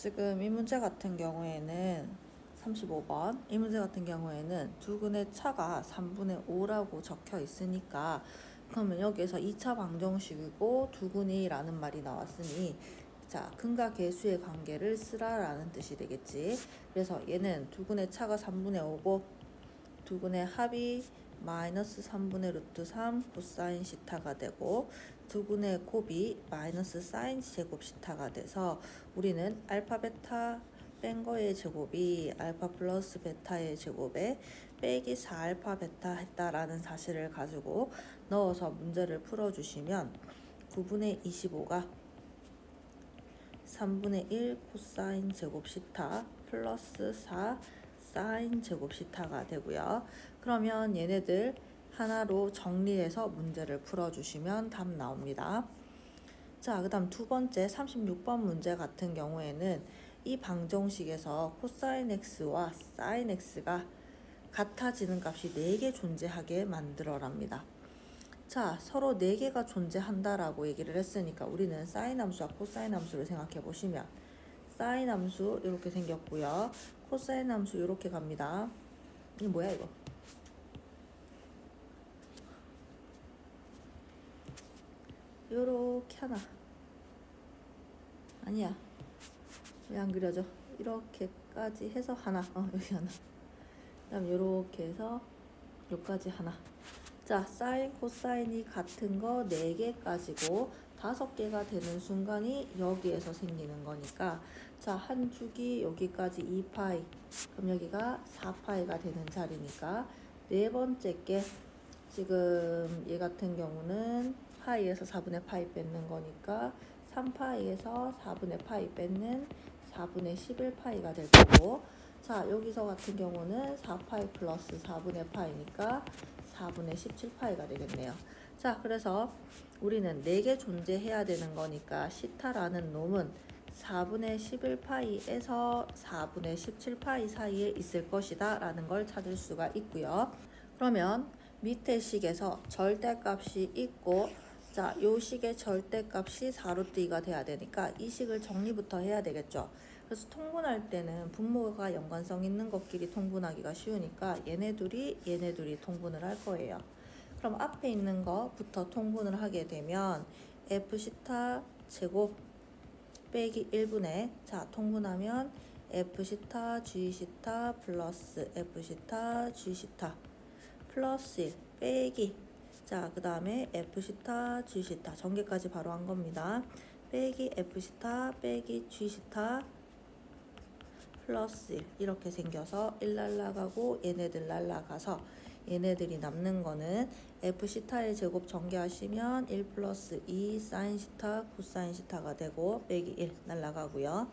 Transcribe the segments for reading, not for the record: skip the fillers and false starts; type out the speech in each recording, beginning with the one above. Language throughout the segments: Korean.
지금 이 문제 같은 경우에는 35번 이 문제 같은 경우에는 두근의 차가 3분의 5라고 적혀 있으니까 그러면 여기에서 2차 방정식이고 두근이 라는 말이 나왔으니 자, 근과 계수의 관계를 쓰라 라는 뜻이 되겠지. 그래서 얘는 두근의 차가 3분의 5고 두근의 합이 마이너스 3분의 루트 3 코사인 시타가 되고 두근의 곱이 마이너스 사인 제곱 시타가 돼서 우리는 알파 베타 뺀 거의 제곱이 알파 플러스 베타의 제곱에 빼기 4알파 베타 했다라는 사실을 가지고 넣어서 문제를 풀어주시면 9분의 25가 3분의 1 코사인 제곱 시타 플러스 4 사인 제곱 시타가 되고요. 그러면 얘네들 하나로 정리해서 문제를 풀어주시면 답 나옵니다. 자, 그 다음 두 번째 36번 문제 같은 경우에는 이 방정식에서 코사인 x와 사인 x가 같아지는 값이 4개 존재하게 만들어랍니다. 자, 서로 4개가 존재한다라고 얘기를 했으니까 우리는 사인 함수와 코사인 함수를 생각해 보시면 사인 함수 이렇게 생겼고요. 코사인 함수 이렇게 갑니다. 이게 뭐야 이거? 요렇게 하나. 아니야. 왜 안 그려져? 이렇게까지 해서 하나. 여기 하나. 그 다음 요렇게 해서 요까지 하나. 자, 사인, 코사인이 같은 거 4개 가지고 5개가 되는 순간이 여기에서 생기는 거니까 자, 한 축이 여기까지 2파이 그럼 여기가 4파이가 되는 자리니까 네 번째 게 지금 얘 같은 경우는 파이에서 4분의 파이 뺏는 거니까 3파이에서 4분의 파이 뺏는 4분의 11파이가 될 거고 자, 여기서 같은 경우는 4파이 플러스 4분의 파이니까 4분의 17파이가 되겠네요. 자, 그래서 우리는 4개 존재해야 되는 거니까 시타라는 놈은 4분의 11파이에서 4분의 17파이 사이에 있을 것이다 라는 걸 찾을 수가 있고요. 그러면 밑에 식에서 절대값이 있고 자, 요 식의 절대값이 4루트 2가 돼야 되니까 이 식을 정리부터 해야 되겠죠. 그래서 통분할 때는 분모가 연관성 있는 것끼리 통분하기가 쉬우니까 얘네 둘이 통분을 할 거예요. 그럼 앞에 있는 거부터 통분을 하게 되면 f 시타 제곱 빼기 1분의 자, 통분하면 f 시타 g 시타 플러스 f 시타 g 시타 플러스 1 빼기 자, 그 다음에 F시타, G시타 전개까지 바로 한 겁니다. 빼기 F시타, 빼기 G시타 플러스 1 이렇게 생겨서 1 날라가고 얘네들 날라가서 얘네들이 남는 거는 F시타의 제곱 전개하시면 1 플러스 2 사인시타, 코사인시타가 되고 빼기 1 날라가고요.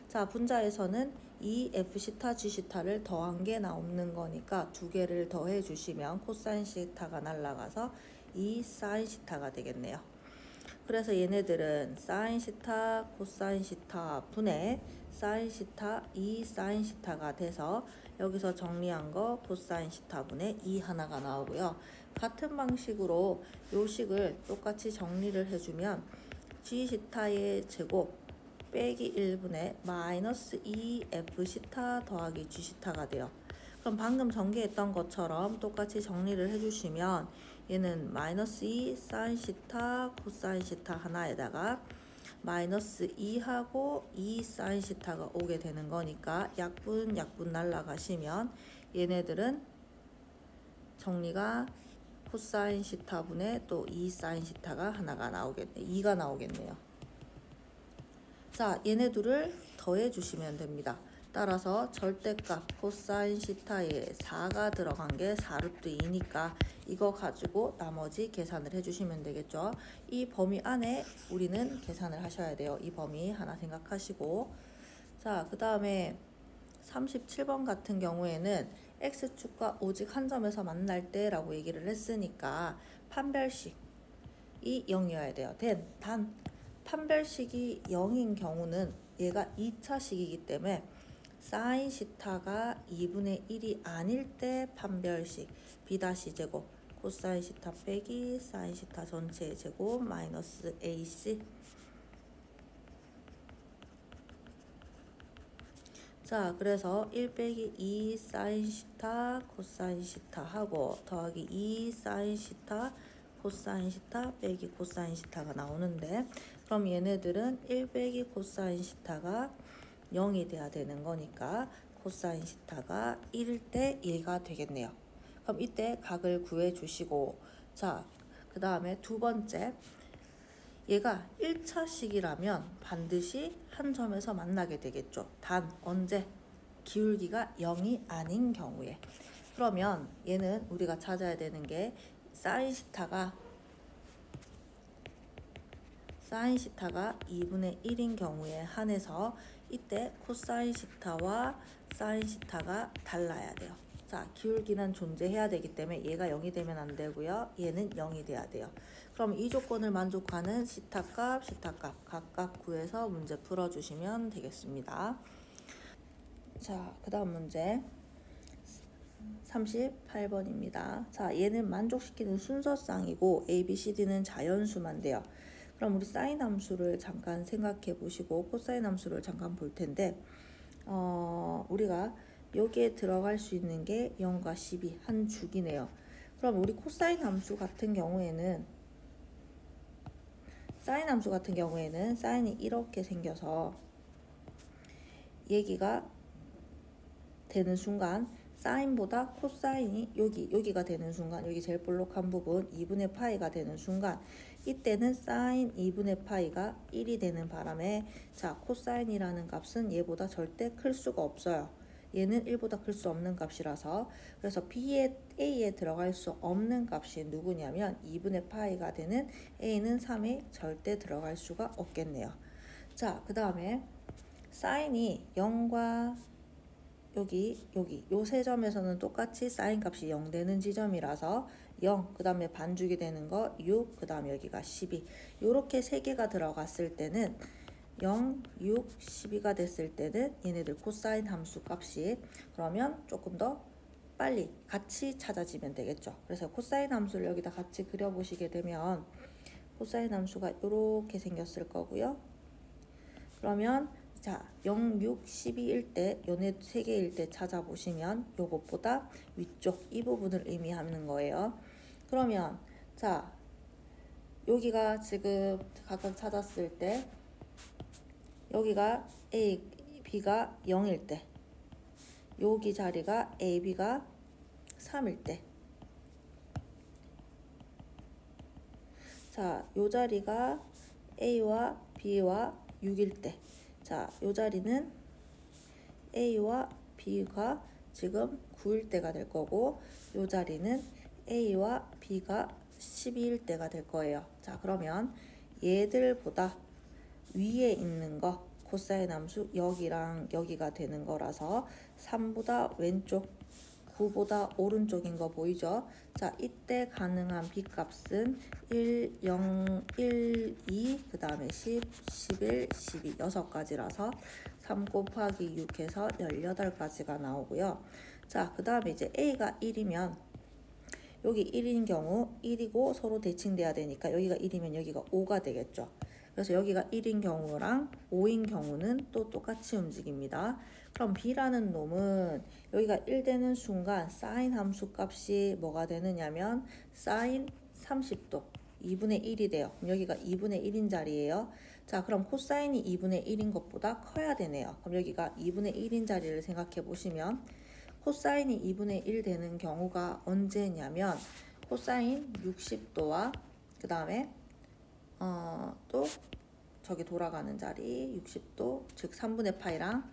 자, 분자에서는 이 F시타, G시타를 더한 게 나오는 거니까 두 개를 더해 주시면 코사인 시타가 날라가서 이 사인 시타가 되겠네요. 그래서 얘네들은 사인 시타, 코사인 시타 분의 사인 시타, 이 사인 시타가 돼서 여기서 정리한 거 코사인 시타 분의 2 하나가 나오고요. 같은 방식으로 요 식을 똑같이 정리를 해주면 G시타의 제곱 빼기 1분의 마이너스 2f 시타 더하기 g 시타가 돼요. 그럼 방금 전개했던 것처럼 똑같이 정리를 해주시면 얘는 마이너스 2 사인 시타 코사인 시타 하나에다가 마이너스 2하고 2 사인 시타가 오게 되는 거니까 약분 날라가시면 얘네들은 정리가 코사인 시타 분의 또 2 사인 시타가 하나가 나오겠네. 2가 나오겠네요. 자, 얘네 둘을 더해 주시면 됩니다. 따라서 절대값 코사인 시타에 4가 들어간 게 4루트 2니까 이거 가지고 나머지 계산을 해주시면 되겠죠. 이 범위 안에 우리는 계산을 하셔야 돼요. 이 범위 하나 생각하시고 자, 그 다음에 37번 같은 경우에는 x축과 오직 한 점에서 만날 때 라고 얘기를 했으니까 판별식이 0이어야 돼요. 단 판별식이 0인 경우는 얘가 2차식이기 때문에 사인 시타가 2분의 1이 아닐 때 판별식 B-제곱 코사인 시타 빼기 사인 시타 전체의 제곱 마이너스 AC 자, 그래서 1 빼기 2 사인 시타 코사인 시타 하고 더하기 2 사인 시타 코사인 시타 빼기 코사인 시타가 나오는데, 그럼 얘네들은 1 빼기 코사인 시타가 0이 돼야 되는 거니까 코사인 시타가 1일 때 얘가 되겠네요. 그럼 이때 각을 구해 주시고, 자, 그 다음에 두 번째, 얘가 1차식이라면 반드시 한 점에서 만나게 되겠죠. 단 언제? 기울기가 0이 아닌 경우에. 그러면 얘는 우리가 찾아야 되는 게 사인 시타가 2분의 1인 경우에 한해서 이때 코사인 시타와 사인 시타가 달라야 돼요. 자, 기울기는 존재해야 되기 때문에 얘가 0이 되면 안 되고요. 얘는 0이 돼야 돼요. 그럼 이 조건을 만족하는 시타값, 시타값 각각 구해서 문제 풀어주시면 되겠습니다. 자, 그 다음 문제 38번입니다. 자, 얘는 만족시키는 순서쌍이고 A, B, C, D는 자연수만 돼요. 그럼 우리 사인 함수를 잠깐 생각해 보시고 코사인 함수를 잠깐 볼 텐데, 우리가 여기에 들어갈 수 있는 게 0과 12 한 주기네요. 그럼 우리 코사인 함수 같은 경우에는 사인이 이렇게 생겨서 얘기가 되는 순간 사인보다 코사인이 여기가 되는 순간, 여기 제일 볼록한 부분 2분의 파이가 되는 순간, 이때는 사인 2분의 파이가 1이 되는 바람에, 자, 코사인이라는 값은 얘보다 절대 클 수가 없어요. 얘는 1보다 클 수 없는 값이라서. 그래서 A에 들어갈 수 없는 값이 누구냐면 2분의 파이가 되는 A는 3에 절대 들어갈 수가 없겠네요. 자, 그 다음에 사인이 0과 여기 요 세 점에서는 똑같이 사인 값이 0 되는 지점이라서 0, 그 다음에 반죽이 되는 거 6, 그 다음에 여기가 12. 요렇게 세 개가 들어갔을 때는 0, 6, 12가 됐을 때는 얘네들 코사인 함수 값이 그러면 조금 더 빨리 같이 찾아지면 되겠죠. 그래서 코사인 함수를 여기다 같이 그려보시게 되면 코사인 함수가 이렇게 생겼을 거고요. 그러면 자, 0, 6, 12일 때, 요네 세 개일 때 찾아보시면 요것보다 위쪽 이 부분을 의미하는 거예요. 그러면 자, 여기가 지금 각각 찾았을 때 여기가 A, B가 0일 때, 여기 자리가 A, B가 3일 때, 자, 요 자리가 A와 B와 6일 때, 자, 요 자리는 A와 B가 지금 9일 때가 될 거고, 요 자리는 A와 B가 12일 때가 될 거예요. 자, 그러면 얘들보다 위에 있는 거 코사인 함수 여기랑 여기가 되는 거라서 3보다 왼쪽 9보다 오른쪽인 거 보이죠? 자, 이때 가능한 B값은 1, 0, 1, 2, 그 다음에 10, 11, 12 6가지라서 3 곱하기 6 해서 18가지가 나오고요. 자, 그 다음에 이제 A가 1이면 여기 1인 경우 1이고 서로 대칭돼야 되니까 여기가 1이면 여기가 5가 되겠죠. 그래서 여기가 1인 경우랑 5인 경우는 또 똑같이 움직입니다. 그럼 B라는 놈은 여기가 1 되는 순간 사인 함수 값이 뭐가 되느냐면 사인 30도 2분의 1이 돼요. 그럼 여기가 2분의 1인 자리예요. 자, 그럼 코사인이 2분의 1인 것보다 커야 되네요. 그럼 여기가 2분의 1인 자리를 생각해 보시면 코사인이 2분의 1 되는 경우가 언제냐면 코사인 60도와 그 다음에 또 저기 돌아가는 자리 60도, 즉 3분의 파이랑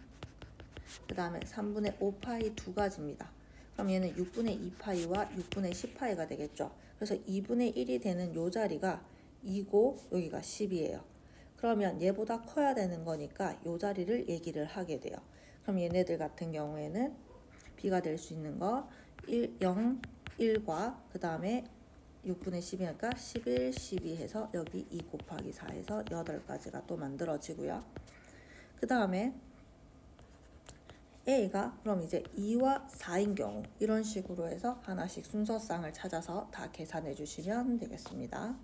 그 다음에 3분의 5파이 두 가지입니다. 그럼 얘는 6분의 2파이와 6분의 10파이가 되겠죠. 그래서 2분의 1이 되는 요 자리가 2고 여기가 10이에요. 그러면 얘보다 커야 되는 거니까 요 자리를 얘기를 하게 돼요. 그럼 얘네들 같은 경우에는 B가 될 수 있는 거 1, 0, 1과 그 다음에 6분의 10이니까 11, 12 해서 여기 2 곱하기 4 해서 8가지가 또 만들어지고요. 그 다음에 A가 그럼 이제 2와 4인 경우 이런 식으로 해서 하나씩 순서쌍을 찾아서 다 계산해 주시면 되겠습니다.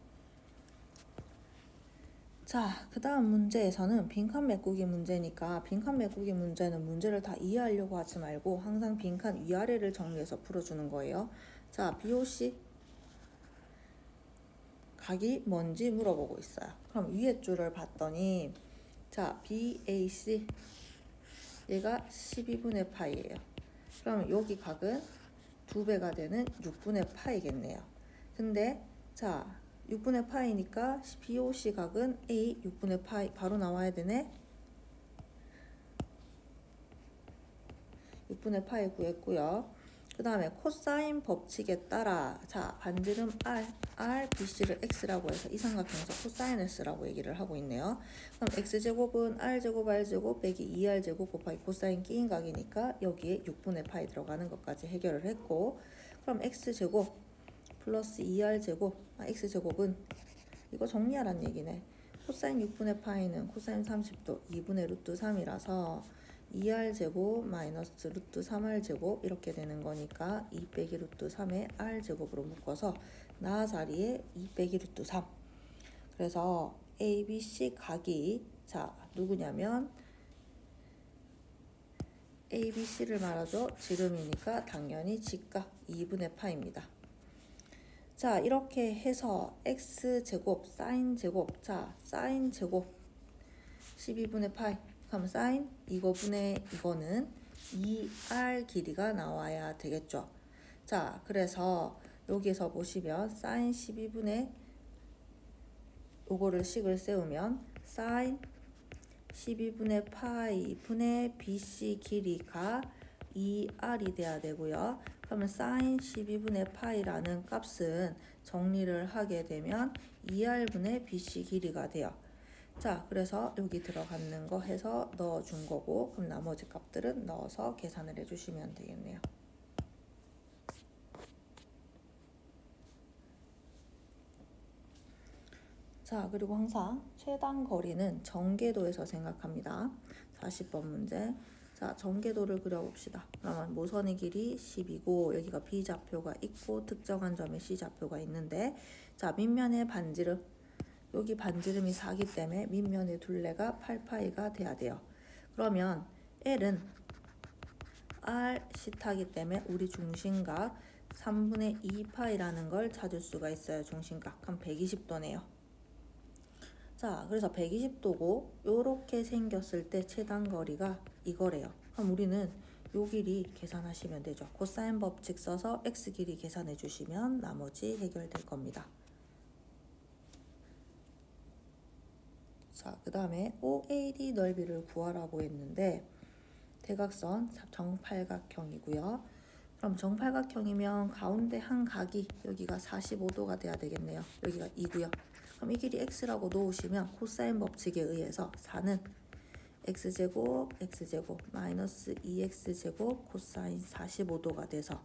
자, 그 다음 문제에서는 빈칸 메꾸기 문제니까 빈칸 메꾸기 문제는 문제를 다 이해하려고 하지 말고 항상 빈칸 위아래를 정리해서 풀어주는 거예요. 자, BOC 각이 뭔지 물어보고 있어요. 그럼 위에 줄을 봤더니 자, BAC 얘가 12분의 파이예요. 그럼 여기 각은 2배가 되는 6분의 파이겠네요. 근데 자, 6분의 파이니까 BOC 각은 A 6분의 파이 바로 나와야 되네. 6분의 파이 구했고요. 그 다음에 코사인 법칙에 따라 자, 반지름 R, BC를 X라고 해서 이 삼각형에서 코사인을 쓰라고 얘기를 하고 있네요. 그럼 X제곱은 R제곱 R제곱 빼기 2R제곱 곱하기 코사인 끼인 각이니까 여기에 6분의 파이 들어가는 것까지 해결을 했고, 그럼 X제곱 플러스 2R제곱 X제곱은 이거 정리하란 얘기네. 코사인 6분의 파이는 코사인 30도 2분의 루트 3이라서 2R제곱 마이너스 루트 3R제곱 이렇게 되는 거니까 2 빼기 루트 3의 R제곱으로 묶어서 나 자리에 2 빼기 루트 3. 그래서 ABC 각이 자 누구냐면 ABC를 말하죠. 지름이니까 당연히 직각 2분의 파입니다. 자, 이렇게 해서 X제곱, 사인제곱, 자, 사인제곱 12분의 파이, 그럼 사인 이거는 2R 길이가 나와야 되겠죠. 자, 그래서 여기에서 보시면 사인 12분의 요거를 식을 세우면 사인 12분의 파이 분의 BC 길이가 2R이 돼야 되고요. 그러면 사인 12분의 파이라는 값은 정리를 하게 되면 2R분의 BC 길이가 돼요. 자, 그래서 여기 들어가는 거 해서 넣어준 거고, 그럼 나머지 값들은 넣어서 계산을 해주시면 되겠네요. 자, 그리고 항상 최단 거리는 전개도에서 생각합니다. 40번 문제. 자, 전개도를 그려봅시다. 그러면 모선의 길이 10이고 여기가 B좌표가 있고 특정한 점에 C좌표가 있는데, 자, 밑면의 반지름, 여기 반지름이 4기 때문에 밑면의 둘레가 8파이가 돼야 돼요. 그러면 L은 R 시타기 때문에 우리 중심각 3분의 2파이라는 걸 찾을 수가 있어요. 중심각. 그럼 120도네요. 자, 그래서 120도고 요렇게 생겼을 때 최단 거리가 이거래요. 그럼 우리는 요 길이 계산하시면 되죠. 코사인 법칙 써서 X 길이 계산해 주시면 나머지 해결될 겁니다. 자, 그 다음에 OAD 넓이를 구하라고 했는데 대각선 정팔각형이고요. 그럼 정팔각형이면 가운데 한 각이 여기가 45도가 돼야 되겠네요. 여기가 2고요. 그럼 이 길이 x라고 놓으시면 코사인 법칙에 의해서 4는 x제곱 마이너스 2x제곱 코사인 45도가 돼서,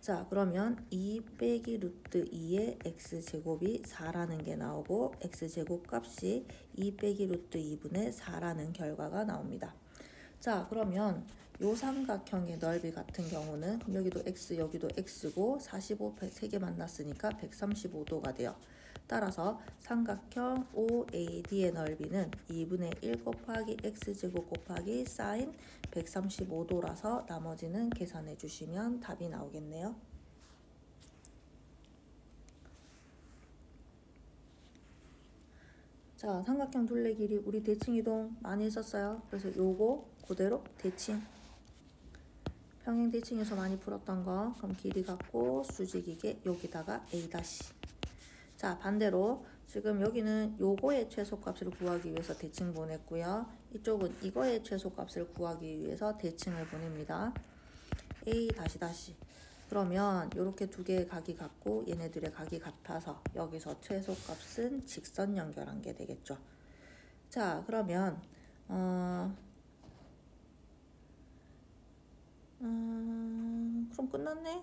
자, 그러면 2 빼기 루트 2의 x제곱이 4라는 게 나오고 x제곱 값이 2 빼기 루트 2분의 4라는 결과가 나옵니다. 자, 그러면 요 삼각형의 넓이 같은 경우는 여기도 x 여기도 x고 45 3개 만났으니까 135도가 돼요. 따라서 삼각형 OAD의 넓이는 2분의 1 곱하기 x제곱 곱하기 사인 135도라서 나머지는 계산해 주시면 답이 나오겠네요. 자, 삼각형 둘레 길이 우리 대칭 이동 많이 했었어요. 그래서 요거 그대로 대칭, 평행 대칭에서 많이 풀었던 거, 그럼 길이 같고 수직이게 여기다가 A 다시. 자, 반대로 지금 여기는 요거의 최소값을 구하기 위해서 대칭 보냈고요. 이쪽은 이거의 최소값을 구하기 위해서 대칭을 보냅니다. A 다시 다시. 그러면 이렇게 두 개의 각이 같고 얘네들의 각이 같아서 여기서 최소값은 직선 연결한 게 되겠죠. 자, 그러면 그럼 끝났네.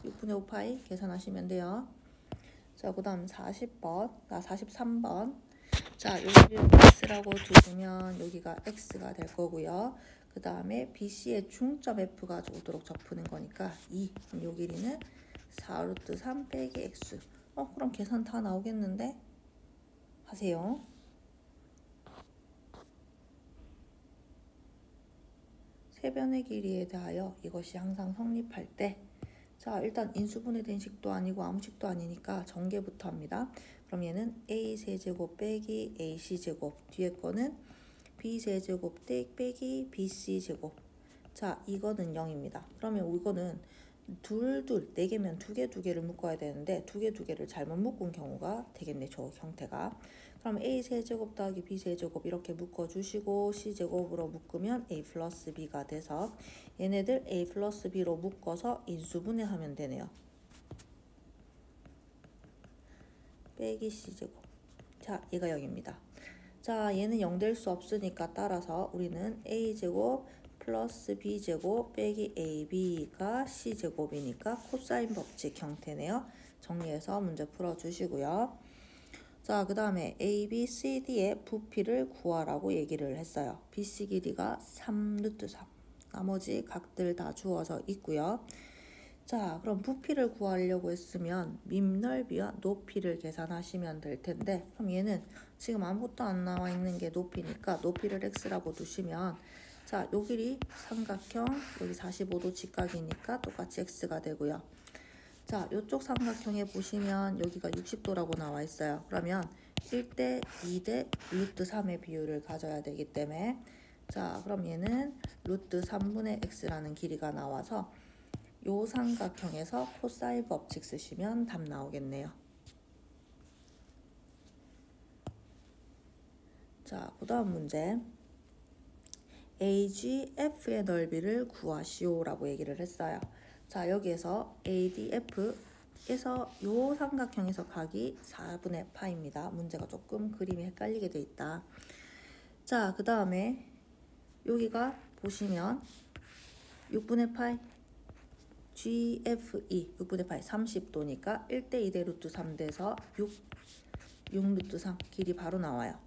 6분의 5파이 계산하시면 돼요. 자, 그 다음 43번. 자, 여기를 x라고 두시면 여기가 x가 될 거고요. 그 다음에 BC의 중점 F가 오도록 접히는 거니까 2. 그럼 요 길이는 4루트 3 빼기 x. 그럼 계산 다 나오겠는데? 하세요. 세변의 길이에 대하여 이것이 항상 성립할 때, 자 일단 인수분해 된 식도 아니고 아무 식도 아니니까 전개부터 합니다. 그럼 얘는 a 세제곱 빼기 ac 제곱, 뒤에 거는 b 세제곱 빼기 bc 제곱. 자 이거는 0입니다. 그러면 이거는 둘 4개면 2개를 묶어야 되는데 2개를 잘못 묶은 경우가 되겠네, 저 형태가. 그럼 a 세제곱 더하기 b 세제곱 이렇게 묶어주시고 c 제곱으로 묶으면 a 플러스 b가 돼서 얘네들 a 플러스 b로 묶어서 인수분해하면 되네요. 빼기 c 제곱. 자 얘가 0입니다. 자 얘는 0 될 수 없으니까 따라서 우리는 a 제곱 플러스 b제곱 빼기 ab가 c제곱이니까 코사인 법칙 형태네요. 정리해서 문제 풀어주시고요. 자 그 다음에 ABCD의 부피를 구하라고 얘기를 했어요. BC 길이가 3루트3. 나머지 각들 다 주어져 있고요. 자 그럼 부피를 구하려고 했으면 밑넓이와 높이를 계산하시면 될 텐데, 그럼 얘는 지금 아무것도 안 나와 있는 게 높이니까 높이를 x라고 두시면, 자 요 길이 삼각형 여기 45도 직각이니까 똑같이 x가 되고요. 자 요쪽 삼각형에 보시면 여기가 60도라고 나와 있어요. 그러면 1대 2대 루트 3의 비율을 가져야 되기 때문에, 자 그럼 얘는 루트 3분의 x라는 길이가 나와서 요 삼각형에서 코사인 법칙 쓰시면 답 나오겠네요. 자 그 다음 문제, AGF의 넓이를 구하시오 라고 얘기를 했어요. 자 여기에서 ADF에서 요 삼각형에서 각이 4분의 파입니다. 문제가 조금 그림이 헷갈리게 돼 있다. 자 그 다음에 여기가 보시면 6분의 파이 GFE 6분의 파이 30도니까 1대 2대 루트 3 돼서 6 루트 3 길이 바로 나와요.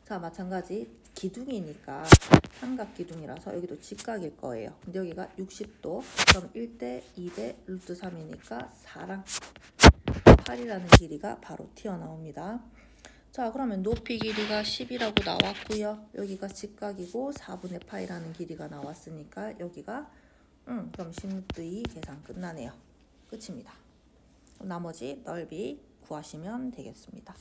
자 마찬가지 기둥이니까 삼각 기둥이라서 여기도 직각일 거예요. 근데 여기가 60도, 그럼 1대 2대 루트 3이니까 4랑 8이라는 길이가 바로 튀어나옵니다. 자 그러면 높이 길이가 10이라고 나왔고요. 여기가 직각이고 4분의 파이라는 길이가 나왔으니까 여기가 그럼 10루트 2 계산 끝나네요. 끝입니다. 그럼 나머지 넓이 구하시면 되겠습니다.